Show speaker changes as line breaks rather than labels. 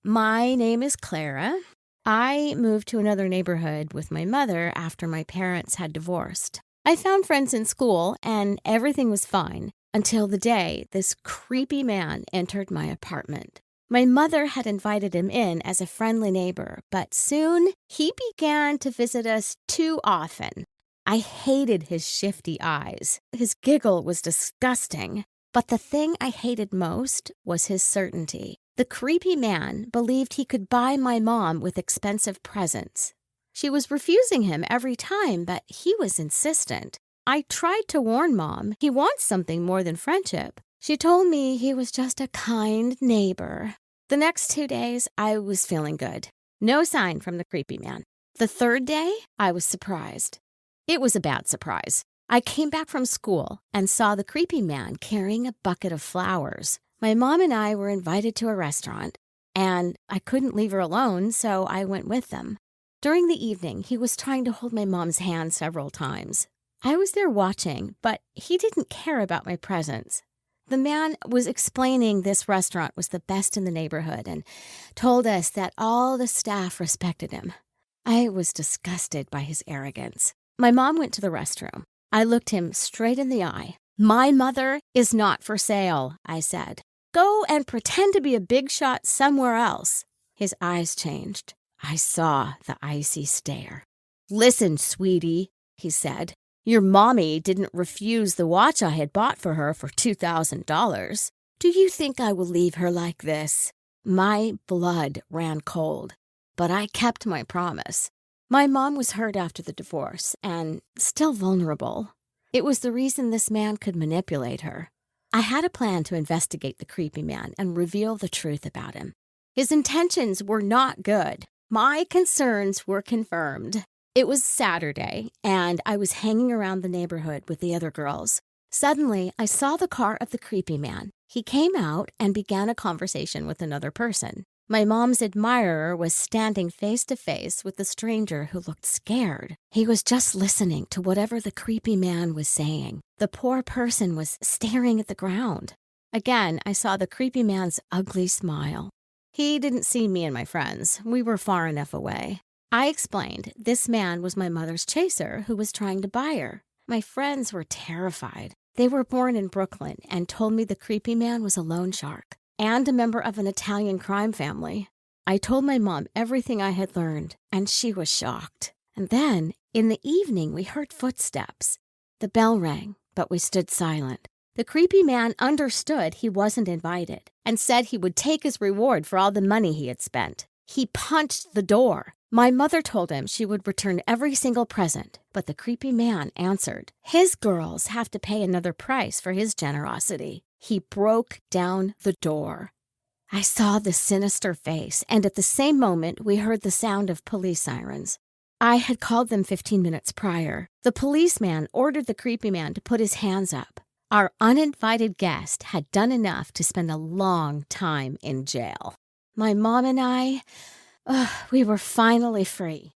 My name is Clara. I moved to another neighborhood with my mother after my parents had divorced. I found friends in school, and everything was fine until the day this creepy man entered my apartment. My mother had invited him in as a friendly neighbor, but soon he began to visit us too often. I hated his shifty eyes. His giggle was disgusting. But the thing I hated most was his certainty. The creepy man believed he could buy my mom with expensive presents. She was refusing him every time, but he was insistent. I tried to warn Mom he wants something more than friendship. She told me he was just a kind neighbor. The next 2 days, I was feeling good. No sign from the creepy man. The third day, I was surprised. It was a bad surprise. I came back from school and saw the creepy man carrying a bucket of flowers. My mom and I were invited to a restaurant, and I couldn't leave her alone, so I went with them. During the evening, he was trying to hold my mom's hand several times. I was there watching, but he didn't care about my presence. The man was explaining this restaurant was the best in the neighborhood and told us that all the staff respected him. I was disgusted by his arrogance. My mom went to the restroom. I looked him straight in the eye. "My mother is not for sale," I said. "Go and pretend to be a big shot somewhere else." His eyes changed. I saw the icy stare. "Listen, sweetie," he said. "Your mommy didn't refuse the watch I had bought for her for $2,000. Do you think I will leave her like this?" My blood ran cold, but I kept my promise. My mom was hurt after the divorce and still vulnerable. It was the reason this man could manipulate her. I had a plan to investigate the creepy man and reveal the truth about him. His intentions were not good. My concerns were confirmed. It was Saturday, and I was hanging around the neighborhood with the other girls. Suddenly, I saw the car of the creepy man. He came out and began a conversation with another person. My mom's admirer was standing face to face with the stranger who looked scared. He was just listening to whatever the creepy man was saying. The poor person was staring at the ground. Again, I saw the creepy man's ugly smile. He didn't see me and my friends. We were far enough away. I explained this man was my mother's chaser who was trying to buy her. My friends were terrified. They were born in Brooklyn and told me the creepy man was a loan shark and a member of an Italian crime family. I told my mom everything I had learned, and she was shocked. And then, in the evening, we heard footsteps. The bell rang, but we stood silent. The creepy man understood he wasn't invited and said he would take his reward for all the money he had spent. He punched the door. My mother told him she would return every single present, but the creepy man answered. His girls have to pay another price for his generosity. He broke down the door. I saw the sinister face, and at the same moment, we heard the sound of police sirens. I had called them 15 minutes prior. The policeman ordered the creepy man to put his hands up. Our uninvited guest had done enough to spend a long time in jail. My mom and I, we were finally free.